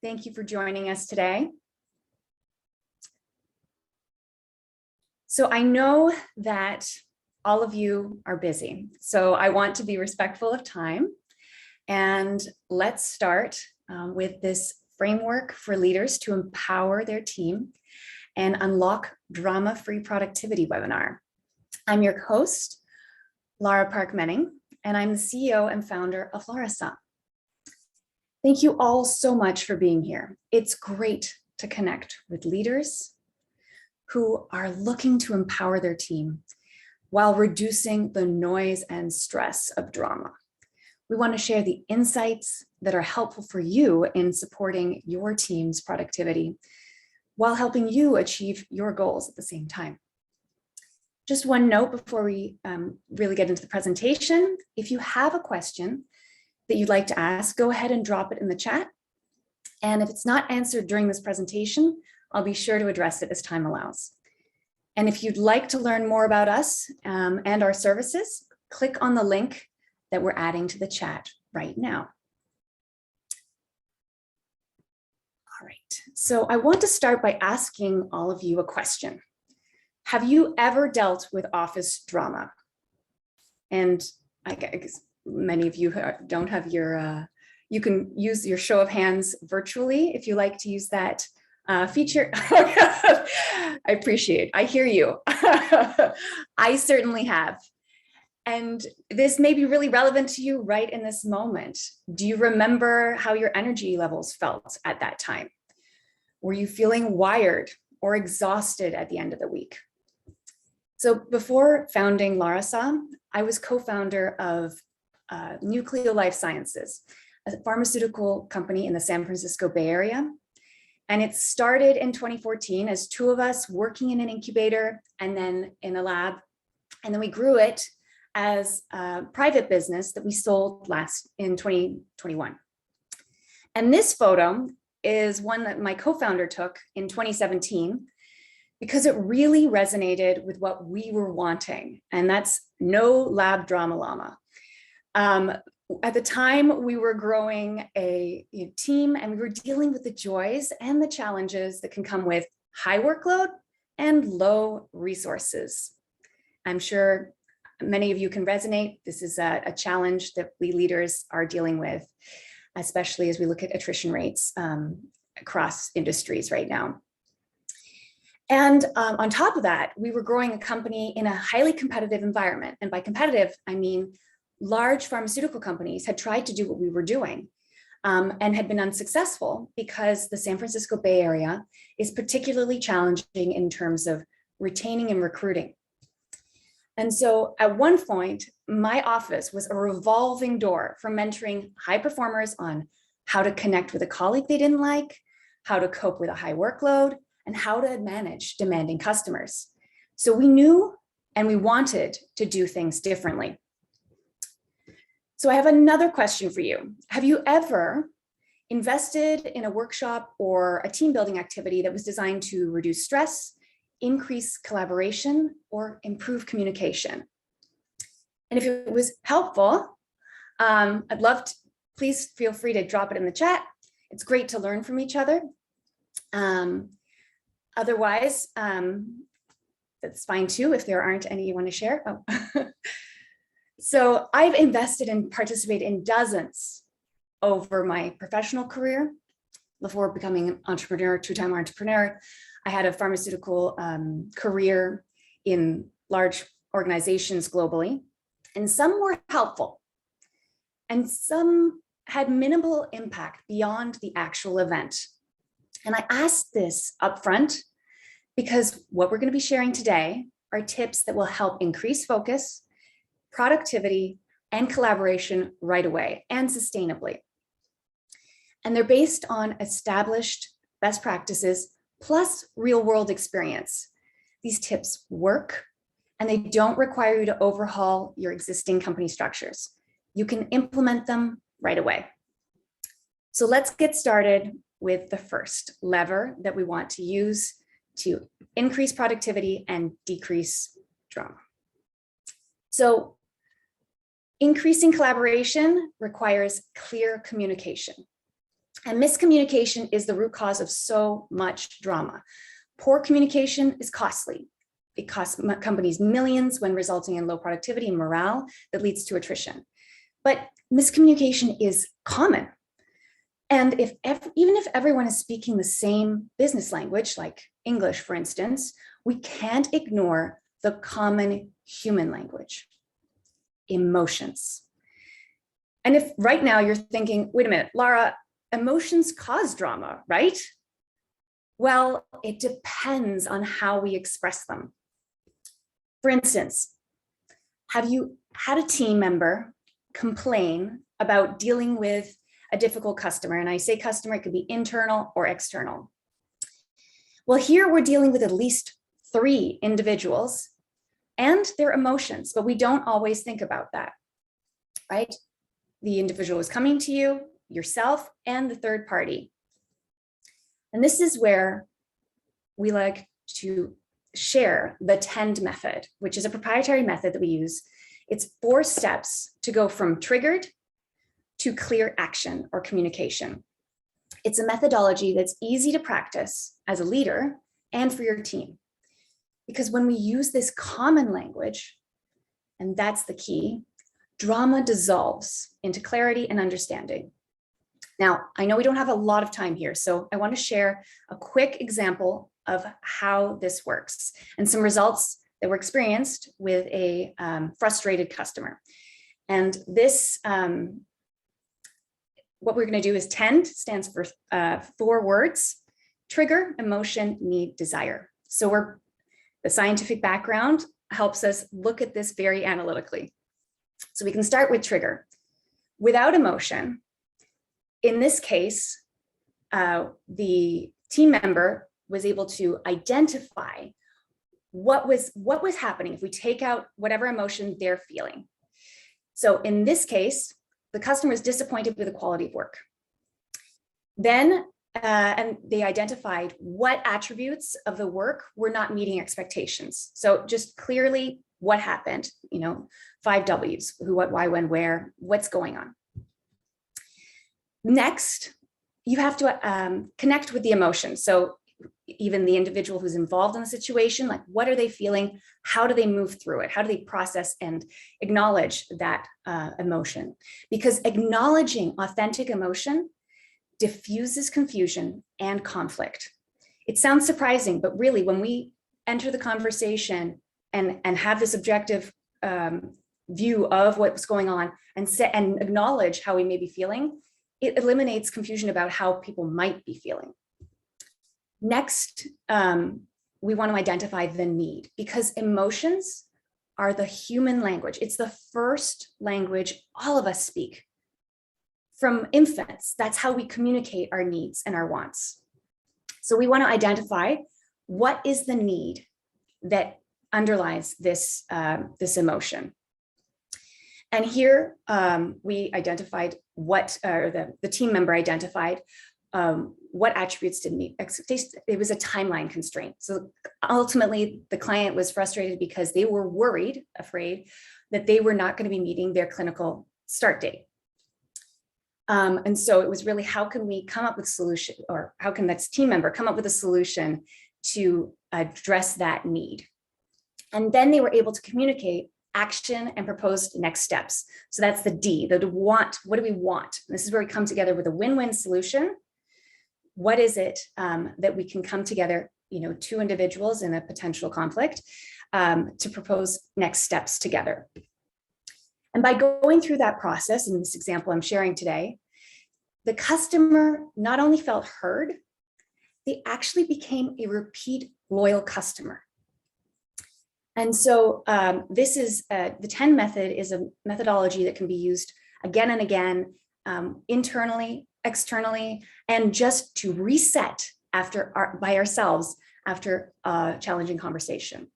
Thank you for joining us today. So I know that all of you are busy, so I want to be respectful of time. And let's start with this framework for leaders to empower their team and unlock drama-free productivity webinar. I'm your host, Lara Park Menning, and I'm the CEO and founder of LARASAH. Thank you all so much for being here. It's great to connect with leaders who are looking to empower their team while reducing the noise and stress of drama. We want to share the insights that are helpful for you in supporting your team's productivity while helping you achieve your goals at the same time. Just one note before we really get into the presentation. If you have a question that you'd like to ask, go ahead and drop it in the chat. And if it's not answered during this presentation, I'll be sure to address it as time allows. And if you'd like to learn more about us and our services, click on the link that we're adding to the chat right now. All right, so I want to start by asking all of you a question. Have you ever dealt with office drama? And I guess many of you don't have your, you can use your show of hands virtually if you like to use that feature. I appreciate, I hear you. I certainly have. And this may be really relevant to you right in this moment. Do you remember how your energy levels felt at that time? Were you feeling wired or exhausted at the end of the week? So before founding LARASAH, I was co-founder of Nucleo Life Sciences, a pharmaceutical company in the San Francisco Bay Area. And it started in 2014 as two of us working in an incubator and then in a lab. And then we grew it as a private business that we sold in 2021. And this photo is one that my co-founder took in 2017 because it really resonated with what we were wanting. And that's no lab drama llama. At the time, we were growing a team and we were dealing with the joys and the challenges that can come with high workload and low resources. I'm sure many of you can resonate. This is a challenge that we leaders are dealing with, especially as we look at attrition rates across industries right now. And on top of that, we were growing a company in a highly competitive environment. And by competitive, I mean large pharmaceutical companies had tried to do what we were doing and had been unsuccessful because the San Francisco Bay Area is particularly challenging in terms of retaining and recruiting. And so at one point, my office was a revolving door for mentoring high performers on how to connect with a colleague they didn't like, how to cope with a high workload, and how to manage demanding customers. So we knew and we wanted to do things differently. So I have another question for you. Have you ever invested in a workshop or a team building activity that was designed to reduce stress, increase collaboration, or improve communication? And if it was helpful, I'd love to, please feel free to drop it in the chat. It's great to learn from each other. Otherwise, that's fine too if there aren't any you want to share. Oh. So I've invested and participated in dozens over my professional career. Before becoming an entrepreneur, two-time entrepreneur, I had a pharmaceutical career in large organizations globally, and some were helpful and some had minimal impact beyond the actual event. And I asked this upfront because what we're going to be sharing today are tips that will help increase focus, productivity, and collaboration right away and sustainably. And they're based on established best practices plus real-world experience. These tips work and they don't require you to overhaul your existing company structures. You can implement them right away. So let's get started with the first lever that we want to use to increase productivity and decrease drama. So increasing collaboration requires clear communication. And miscommunication is the root cause of so much drama. Poor communication is costly. It costs companies millions when resulting in low productivity and morale that leads to attrition. But miscommunication is common. And even if everyone is speaking the same business language, like English, for instance, we can't ignore the common human language, emotions. And if right now you're thinking, wait a minute, Lara, emotions cause drama, right? Well, it depends on how we express them. For instance, have you had a team member complain about dealing with a difficult customer? And I say customer, it could be internal or external. Well, here we're dealing with at least 3 individuals and their emotions, but we don't always think about that, right? The individual is coming to you, yourself, and the third party. And this is where we like to share the TEND method, which is a proprietary method that we use. It's 4 steps to go from triggered to clear action or communication. It's a methodology that's easy to practice as a leader and for your team. Because when we use this common language, and that's the key, drama dissolves into clarity and understanding. Now, I know we don't have a lot of time here, so I want to share a quick example of how this works and some results that were experienced with a frustrated customer. And this, what we're going to do is TEND stands for 4 words: trigger, emotion, need, desire. So the scientific background helps us look at this very analytically. So we can start with trigger. Without emotion, in this case, the team member was able to identify what was happening if we take out whatever emotion they're feeling. So in this case, the customer is disappointed with the quality of work. Then, and they identified what attributes of the work were not meeting expectations. So just clearly what happened, 5 W's: who, what, why, when, where, what's going on. Next, you have to connect with the emotion. So even the individual who's involved in the situation, like what are they feeling? How do they move through it? How do they process and acknowledge that emotion? Because acknowledging authentic emotion diffuses confusion and conflict. It sounds surprising, but really when we enter the conversation and have this objective view of what's going on and acknowledge how we may be feeling, it eliminates confusion about how people might be feeling. Next, we want to identify the need, because emotions are the human language. It's the first language all of us speak. From infants, that's how we communicate our needs and our wants. So we want to identify what is the need that underlies this, this emotion. And here we identified the team member identified what attributes didn't meet expectations. It was a timeline constraint. So ultimately, the client was frustrated because they were afraid that they were not going to be meeting their clinical start date. And so it was really, how can we come up with a solution, or how can that team member come up with a solution to address that need? And then they were able to communicate action and proposed next steps. So that's the D, the want. What do we want? And this is where we come together with a win-win solution. What is it that we can come together, 2 individuals in a potential conflict, to propose next steps together? And by going through that process, in this example I'm sharing today, the customer not only felt heard, they actually became a repeat loyal customer. And so this is the TEND method is a methodology that can be used again and again, internally, externally, and just to reset by ourselves after a challenging conversation.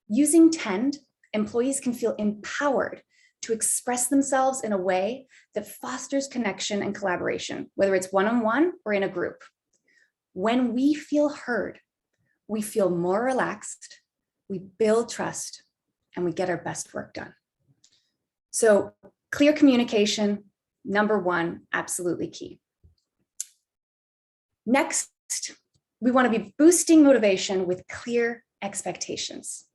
Using TEND, employees can feel empowered to express themselves in a way that fosters connection and collaboration, whether it's one-on-one or in a group. When we feel heard, we feel more relaxed, we build trust, and we get our best work done. So clear communication, number 1, absolutely key. Next, we want to be boosting motivation with clear expectations.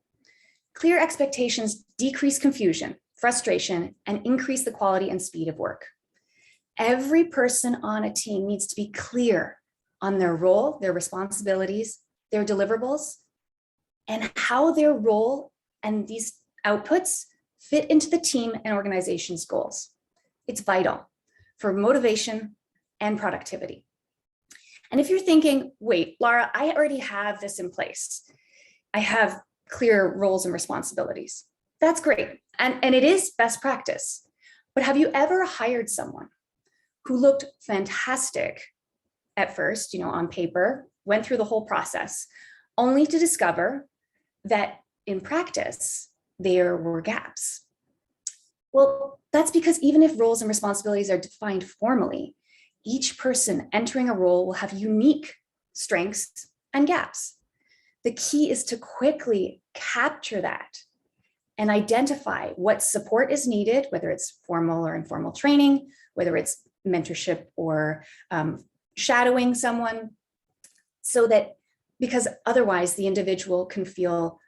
Clear expectations decrease confusion, frustration, and increase the quality and speed of work. Every person on a team needs to be clear on their role, their responsibilities, their deliverables, and how their role and these outputs fit into the team and organization's goals. It's vital for motivation and productivity. And if you're thinking, wait, Lara, I already have this in place. I have clear roles and responsibilities. That's great. And it is best practice. But have you ever hired someone who looked fantastic at first, on paper, went through the whole process, only to discover that in practice, there were gaps? Well, that's because even if roles and responsibilities are defined formally, each person entering a role will have unique strengths and gaps. The key is to quickly capture that and identify what support is needed, whether it's formal or informal training, whether it's mentorship or shadowing someone, so that, because otherwise the individual can feel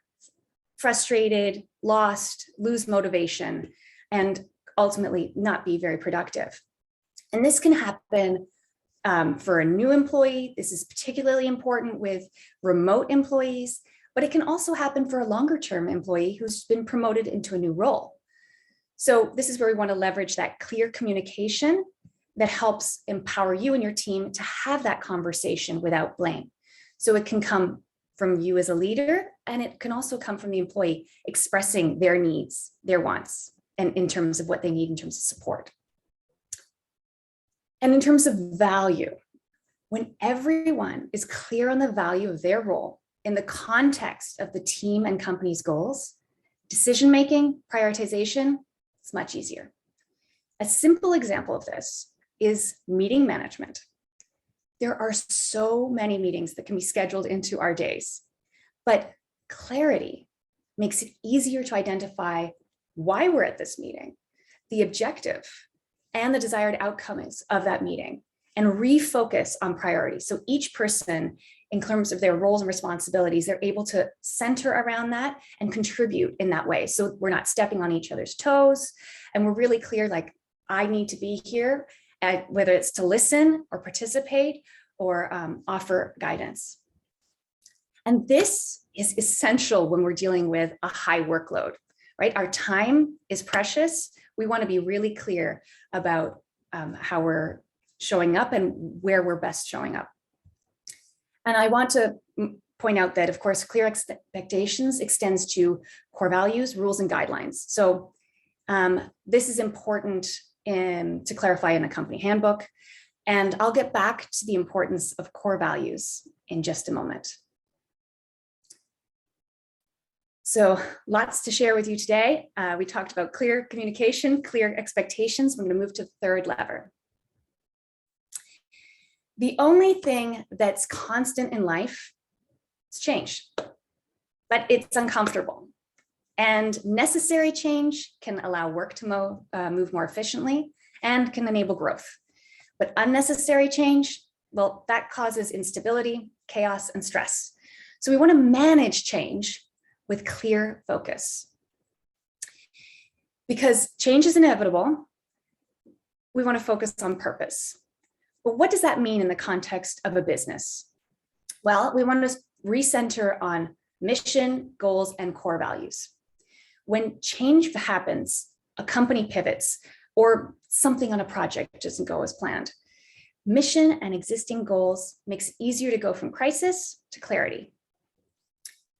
frustrated, lost, lose motivation, and ultimately not be very productive. And this can happen for a new employee. This is particularly important with remote employees, but it can also happen for a longer-term employee who's been promoted into a new role. So this is where we want to leverage that clear communication that helps empower you and your team to have that conversation without blame. So it can come from you as a leader, and it can also come from the employee expressing their needs, their wants, and in terms of what they need in terms of support. And in terms of value, when everyone is clear on the value of their role in the context of the team and company's goals, decision-making, prioritization, it's much easier. A simple example of this is meeting management. There are so many meetings that can be scheduled into our days, but clarity makes it easier to identify why we're at this meeting, the objective, and the desired outcomes of that meeting, and refocus on priorities. So each person, in terms of their roles and responsibilities, they're able to center around that and contribute in that way. So we're not stepping on each other's toes, and we're really clear, like, I need to be here, whether it's to listen or participate or offer guidance. And this is essential when we're dealing with a high workload, right? Our time is precious. We want to be really clear about how we're showing up and where we're best showing up. And I want to point out that, of course, clear expectations extends to core values, rules, and guidelines. So this is important to clarify in the company handbook. And I'll get back to the importance of core values in just a moment. So lots to share with you today. We talked about clear communication, clear expectations. We're going to move to the third lever. The only thing that's constant in life is change, but it's uncomfortable. And necessary change can allow work to move more efficiently and can enable growth. But unnecessary change, well, that causes instability, chaos, and stress. So we want to manage change with clear focus. Because change is inevitable, we want to focus on purpose. But what does that mean in the context of a business? Well, we want to recenter on mission, goals, and core values. When change happens, a company pivots, or something on a project doesn't go as planned, mission and existing goals makes it easier to go from crisis to clarity.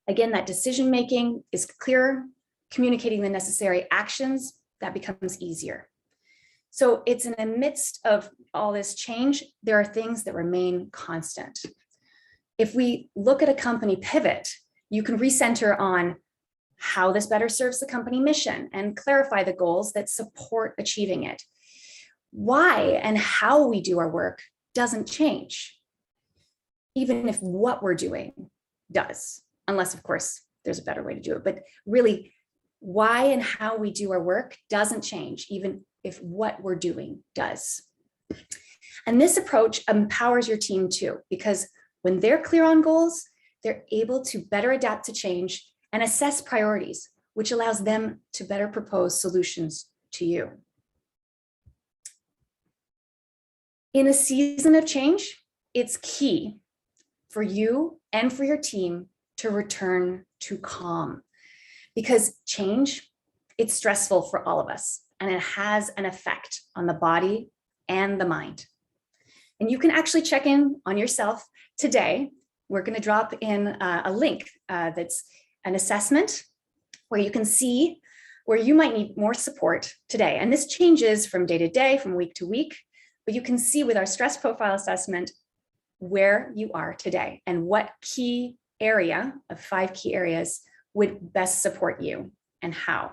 Again, that decision-making is clearer, communicating the necessary actions, that becomes easier. So it's in the midst of all this change, there are things that remain constant. If we look at a company pivot, you can recenter on how this better serves the company mission and clarify the goals that support achieving it. Why and how we do our work doesn't change, even if what we're doing does, unless, of course, there's a better way to do it. But really, why and how we do our work doesn't change, even if what we're doing does. And this approach empowers your team too, because when they're clear on goals, they're able to better adapt to change and assess priorities, which allows them to better propose solutions to you. In a season of change, it's key for you and for your team to return to calm, because change, it's stressful for all of us, and it has an effect on the body and the mind. And you can actually check in on yourself today. We're going to drop in a link that's an assessment where you can see where you might need more support today. And this changes from day to day, from week to week, but you can see with our stress profile assessment where you are today and what key area of 5 key areas would best support you and how.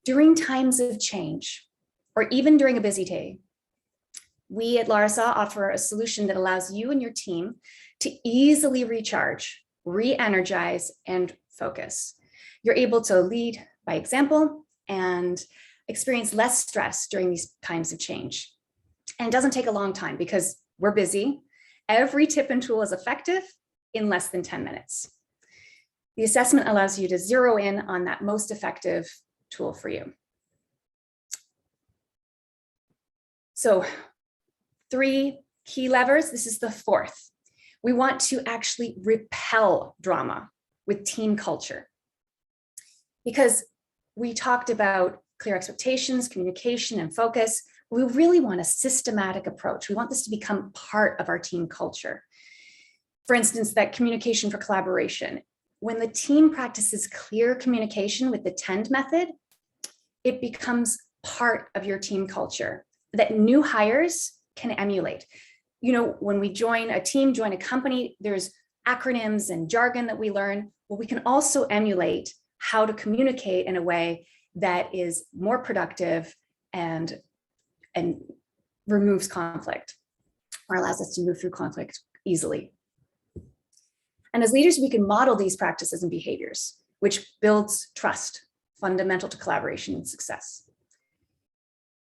During times of change, or even during a busy day, we at LARASAH offer a solution that allows you and your team to easily recharge, re-energize, and focus. You're able to lead by example and experience less stress during these times of change. And it doesn't take a long time because we're busy. Every tip and tool is effective in less than 10 minutes. The assessment allows you to zero in on that most effective tool for you. So 3 key levers, this is the 4th. We want to actually repel drama with team culture. Because we talked about clear expectations, communication, and focus. We really want a systematic approach. We want this to become part of our team culture. For instance, that communication for collaboration. When the team practices clear communication with the TEND method, it becomes part of your team culture that new hires can emulate. You know, when we join a team, join a company, there's acronyms and jargon that we learn. Well, we can also emulate how to communicate in a way that is more productive and removes conflict, or allows us to move through conflict easily. And as leaders, we can model these practices and behaviors, which builds trust, fundamental to collaboration and success.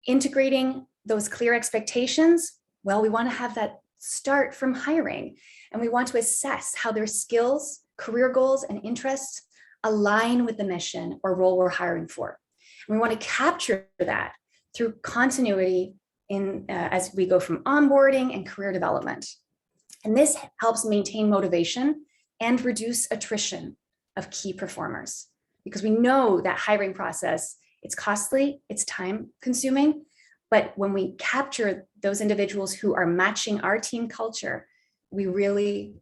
Integrating those clear expectations, well, we want to have that start from hiring, and we want to assess how their skills, career goals, and interests align with the mission or role we're hiring for. And we want to capture that through continuity as we go from onboarding and career development. And this helps maintain motivation and reduce attrition of key performers, because we know that hiring process, it's costly, it's time consuming, but when we capture those individuals who are matching our team culture, we really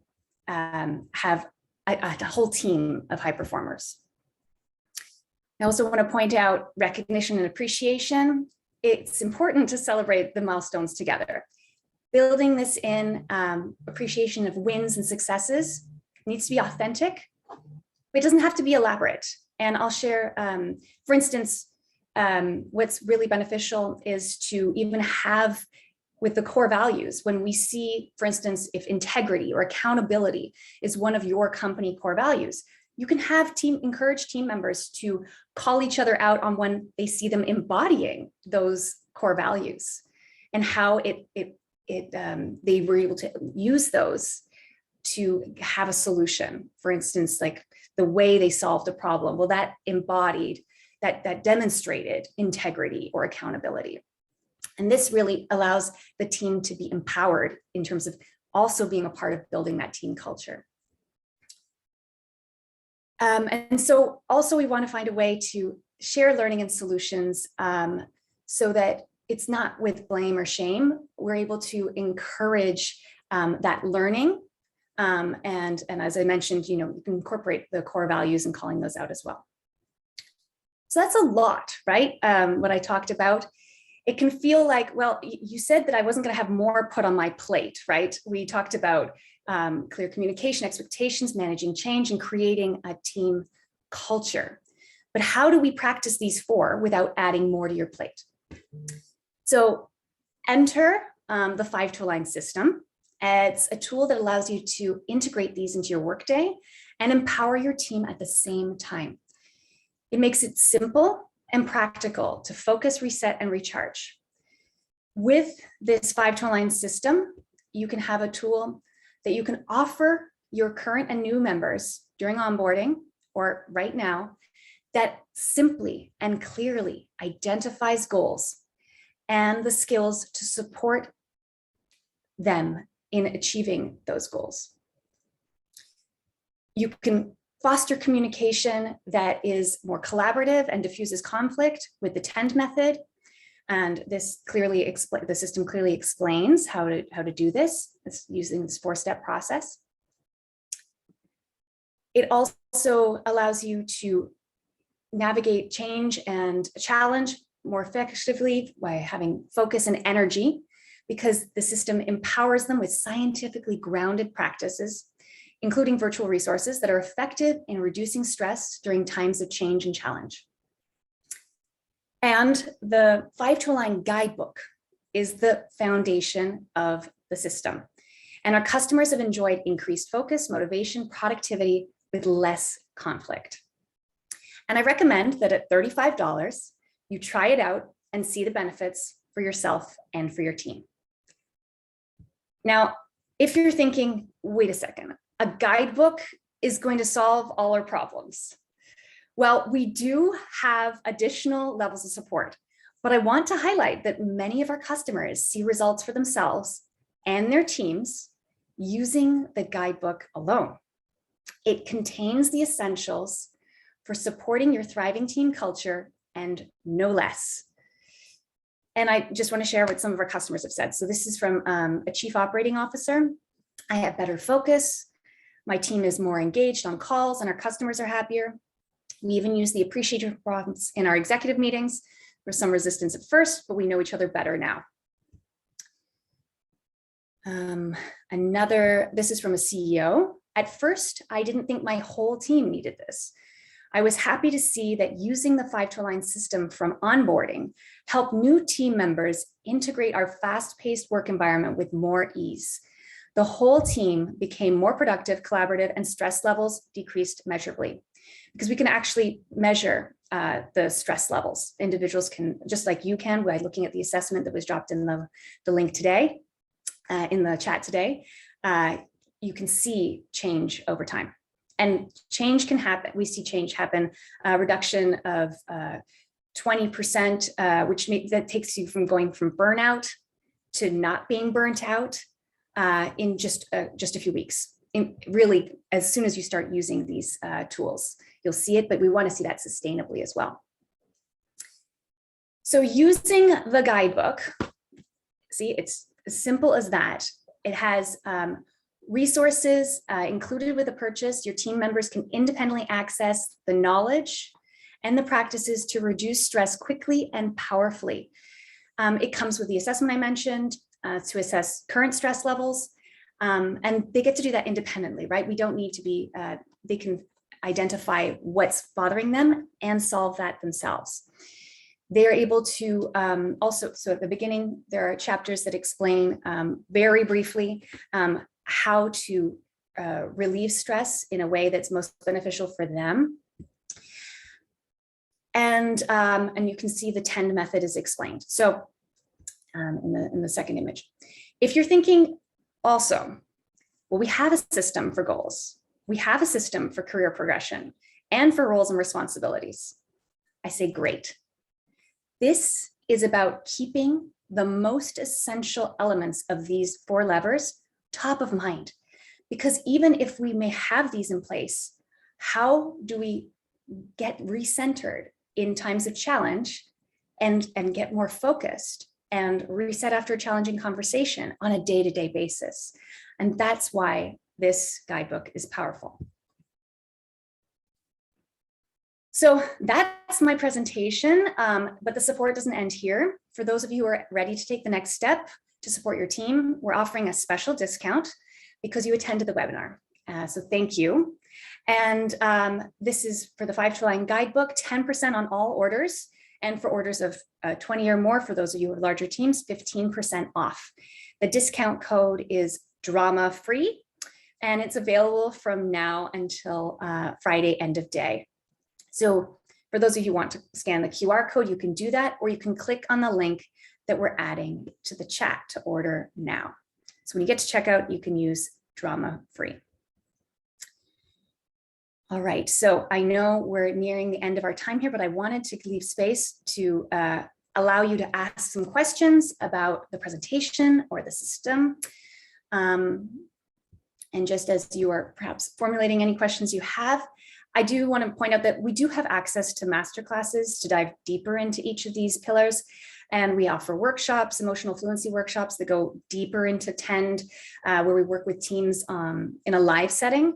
have a whole team of high performers. I also want to point out recognition and appreciation. It's important to celebrate the milestones together. Building this in, appreciation of wins and successes needs to be authentic, but it doesn't have to be elaborate. And I'll share, for instance, what's really beneficial is to even have with the core values, when we see, for instance, if integrity or accountability is one of your company core values, you can have encourage team members to call each other out on when they see them embodying those core values and how they were able to use those to have a solution. For instance, like the way they solved a problem, well, that embodied, that demonstrated integrity or accountability. And this really allows the team to be empowered in terms of also being a part of building that team culture. And so also we want to find a way to share learning and solutions so that it's not with blame or shame. We're able to encourage that learning. And as I mentioned, you can incorporate the core values and calling those out as well. So that's a lot, right? What I talked about. It can feel like, well, you said that I wasn't going to have more put on my plate, right? We talked about clear communication, expectations, managing change, and creating a team culture. But how do we practice these 4 without adding more to your plate? So enter the 5-to-align system. It's a tool that allows you to integrate these into your workday and empower your team at the same time. It makes it simple and practical to focus, reset, and recharge. With this 5-to-1 system, you can have a tool that you can offer your current and new members during onboarding or right now that simply and clearly identifies goals and the skills to support them in achieving those goals. You can foster communication that is more collaborative and diffuses conflict with the TEND method. And this the system clearly explains how to do this. It's using this 4-step process. It also allows you to navigate change and challenge more effectively by having focus and energy, because the system empowers them with scientifically grounded practices, including virtual resources that are effective in reducing stress during times of change and challenge. And the 5-to-1 Guidebook is the foundation of the system. And our customers have enjoyed increased focus, motivation, productivity with less conflict. And I recommend that at $35, you try it out and see the benefits for yourself and for your team. Now, if you're thinking, wait a second, a guidebook is going to solve all our problems. Well, we do have additional levels of support, but I want to highlight that many of our customers see results for themselves and their teams using the guidebook alone. It contains the essentials for supporting your thriving team culture and no less. And I just want to share what some of our customers have said. So this is from a chief operating officer. I have better focus. My team is more engaged on calls and our customers are happier. We even use the appreciative prompts in our executive meetings. There was some resistance at first, but we know each other better now. This is from a CEO. At first, I didn't think my whole team needed this. I was happy to see that using the 5-to-1 system from onboarding helped new team members integrate our fast-paced work environment with more ease. The whole team became more productive, collaborative, and stress levels decreased measurably. Because we can actually measure the stress levels. Individuals can, just like you can, by looking at the assessment that was dropped in the link today, in the chat today, you can see change over time. And change can happen. We see change happen, reduction of 20%, that takes you from going from burnout to not being burnt out in just a few weeks. Really, as soon as you start using these tools, you'll see it, but we want to see that sustainably as well. So using the guidebook, see, it's as simple as that. It has resources included with the purchase. Your team members can independently access the knowledge and the practices to reduce stress quickly and powerfully. It comes with the assessment I mentioned to assess current stress levels. And they get to do that independently, right? We don't need to be, they can identify what's bothering them and solve that themselves. They're able to also, so at the beginning, there are chapters that explain very briefly how to relieve stress in a way that's most beneficial for them. And you can see the TEND method is explained. So in the second image, if you're thinking also, well, we have a system for goals. We have a system for career progression and for roles and responsibilities. I say, great. This is about keeping the most essential elements of these 4 levers top of mind, because even if we may have these in place, how do we get recentered in times of challenge and get more focused and reset after a challenging conversation on a day-to-day basis? And that's why this guidebook is powerful. So that's my presentation, but the support doesn't end here. For those of you who are ready to take the next step to support your team, we're offering a special discount because you attended the webinar. So thank you. And this is for the 5-to-1 guidebook, 10% on all orders. And for orders of 20 or more, for those of you with larger teams, 15% off. The discount code is drama free, and it's available from now until Friday, end of day. So for those of you who want to scan the QR code, you can do that, or you can click on the link that we're adding to the chat to order now. So when you get to checkout, you can use drama free. All right, so I know we're nearing the end of our time here, but I wanted to leave space to allow you to ask some questions about the presentation or the system. And just as you are perhaps formulating any questions you have, I do want to point out that we do have access to masterclasses to dive deeper into each of these pillars. And we offer workshops, emotional fluency workshops that go deeper into TEND, where we work with teams in a live setting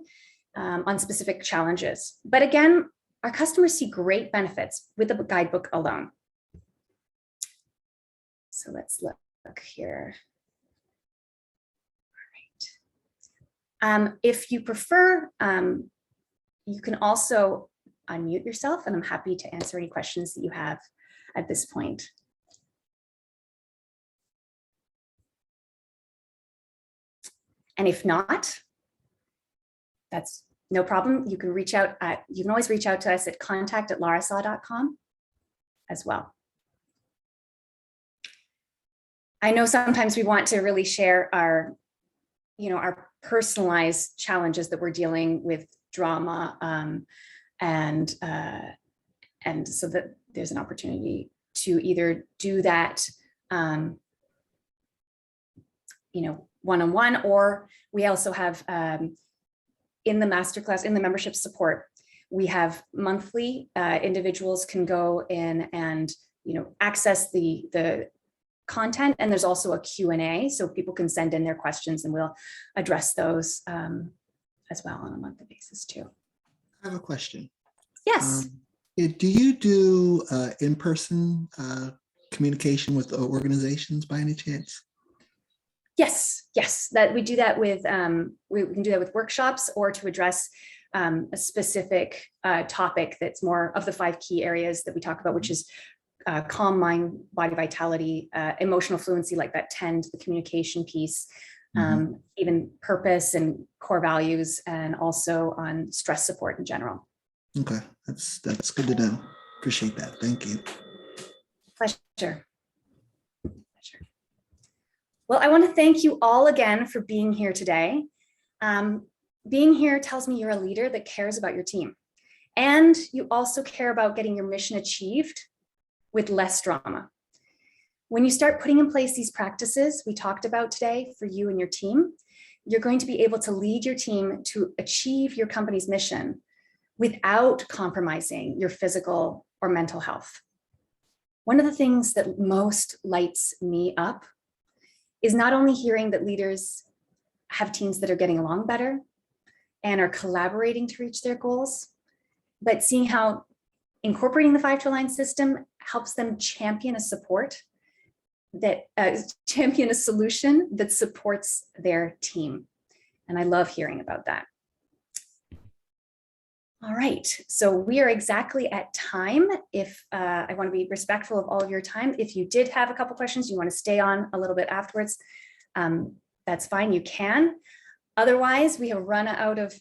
on specific challenges. But again, our customers see great benefits with the guidebook alone. So let's look here. All right. If you prefer, you can also unmute yourself, and I'm happy to answer any questions that you have at this point. And if not, that's no problem. You can reach out you can always reach out to us at contact@larasah.com as well. I know sometimes we want to really share our, our personalized challenges that we're dealing with drama, and so that there's an opportunity to either do that, one-on-one, or we also have in the masterclass, in the membership support, we have monthly individuals can go in and access the content, and there's also a Q&A, so people can send in their questions and we'll address those as well on a monthly basis too. I have a question. Yes. Do you do in-person communication with organizations by any chance? Yes, that we do that with, we can do that with workshops or to address a specific topic that's more of the 5 key areas that we talk about, which is calm mind, body vitality, emotional fluency, like that TEND, the communication piece, even purpose and core values, and also on stress support in general. Okay, that's good to know. Appreciate that. Thank you. Pleasure. Well, I want to thank you all again for being here today. Being here tells me you're a leader that cares about your team, and you also care about getting your mission achieved with less drama. When you start putting in place these practices we talked about today for you and your team, you're going to be able to lead your team to achieve your company's mission without compromising your physical or mental health. One of the things that most lights me up is not only hearing that leaders have teams that are getting along better and are collaborating to reach their goals, but seeing how incorporating the 5 to Align system helps them champion a solution that supports their team. And I love hearing about that. All right, so we are exactly at time. If I want to be respectful of all of your time. If you did have a couple questions, you want to stay on a little bit afterwards, that's fine, you can. Otherwise, we have run out of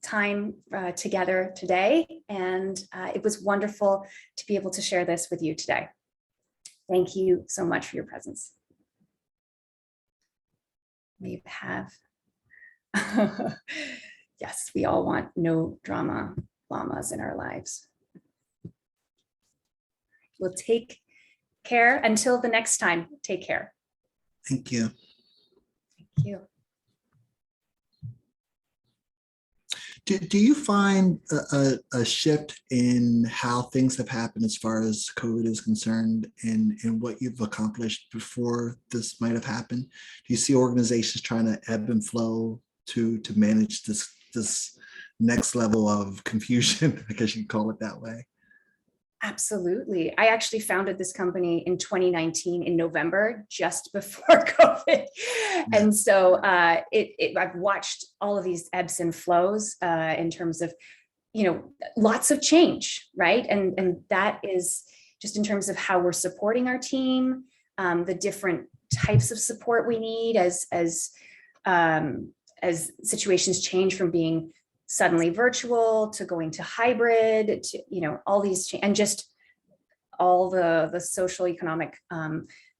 time together today, and it was wonderful to be able to share this with you today. Thank you so much for your presence. We have, yes, we all want no drama llamas in our lives. We'll take care until the next time. Take care. Thank you. Thank you. Do you find a shift in how things have happened as far as COVID is concerned, and what you've accomplished before this might have happened? Do you see organizations trying to ebb and flow to manage this next level of confusion? I guess you could call it that way. Absolutely. I actually founded this company in 2019 in November, just before COVID. And so I've watched all of these ebbs and flows in terms of, lots of change, right? And that is just in terms of how we're supporting our team, the different types of support we need as situations change from being suddenly virtual to going to hybrid to, all these and just all the social economic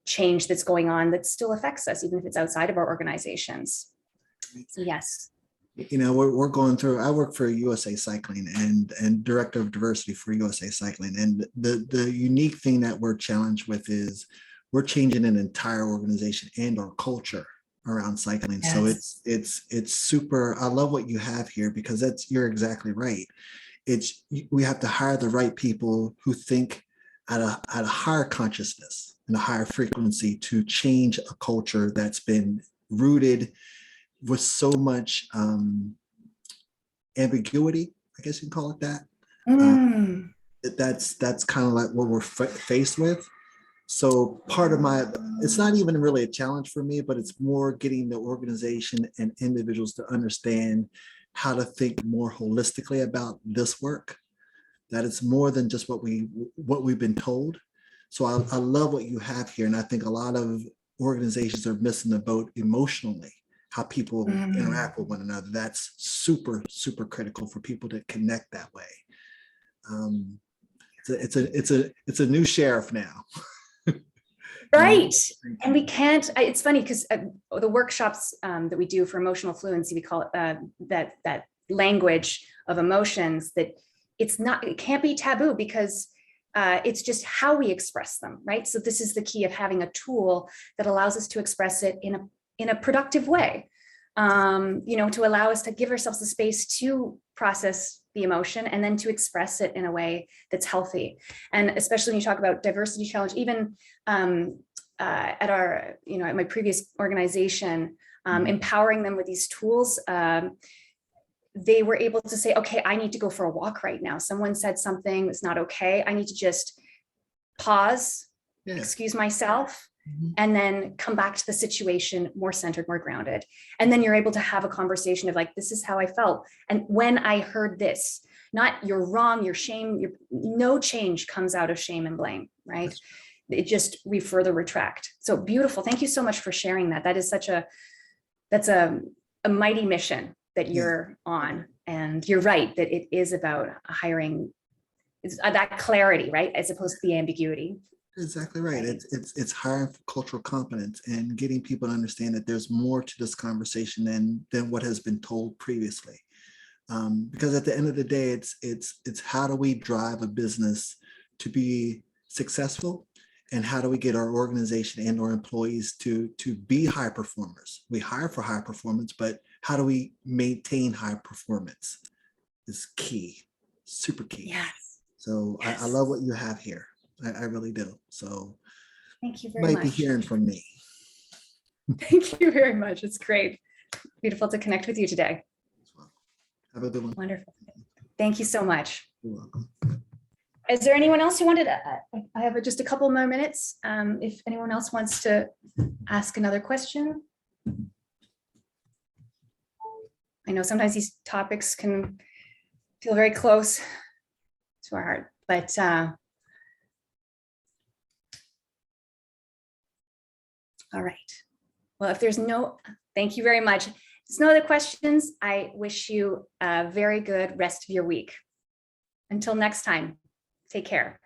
change that's going on that still affects us, even if it's outside of our organizations. So yes. You know, we're going through, I work for USA Cycling and director of diversity for USA Cycling. And the unique thing that we're challenged with is we're changing an entire organization and our culture around cycling. Yes. So it's super, I love what you have here, because you're exactly right. We have to hire the right people who think at a higher consciousness and a higher frequency to change a culture that's been rooted with so much ambiguity, I guess you can call it that. That's kind of like what we're faced with. So part of it's not even really a challenge for me, but it's more getting the organization and individuals to understand how to think more holistically about this work, that it's more than just what we've been told. So I love what you have here. And I think a lot of organizations are missing the boat emotionally, how people interact with one another. That's super, super critical for people to connect that way. It's a new sheriff now. Right. And we can't, it's funny because the workshops that we do for emotional fluency, we call it that language of emotions, that it can't be taboo, because it's just how we express them, right? So this is the key of having a tool that allows us to express it in a productive way, to allow us to give ourselves the space to process the emotion and then to express it in a way that's healthy. And especially when you talk about diversity challenge, even at my previous organization, empowering them with these tools, they were able to say, okay, I need to go for a walk right now. Someone said something that's not okay. I need to just pause, excuse myself, and then come back to the situation more centered, more grounded. And then you're able to have a conversation of like, this is how I felt. And when I heard this, not you're wrong, you're shame, no change comes out of shame and blame, right? We further retract. So beautiful. Thank you so much for sharing that. That's a mighty mission that you're on. And you're right that it is about hiring that clarity, right? As opposed to the ambiguity. Exactly right. It's hiring for cultural competence and getting people to understand that there's more to this conversation than what has been told previously. Because at the end of the day, it's how do we drive a business to be successful, and how do we get our organization and our employees to be high performers? We hire for high performance, but how do we maintain high performance is key, super key. Yes. So yes. I love what you have here. I really do. So thank you very much. Might be hearing from me. Thank you very much. It's great. Beautiful to connect with you today. Have a good one. Wonderful. Thank you so much. You're welcome. Is there anyone else who wanted I have just a couple more minutes. If anyone else wants to ask another question. I know sometimes these topics can feel very close to our heart, but all right. Well, if there's thank you very much. If there's no other questions, I wish you a very good rest of your week. Until next time, take care.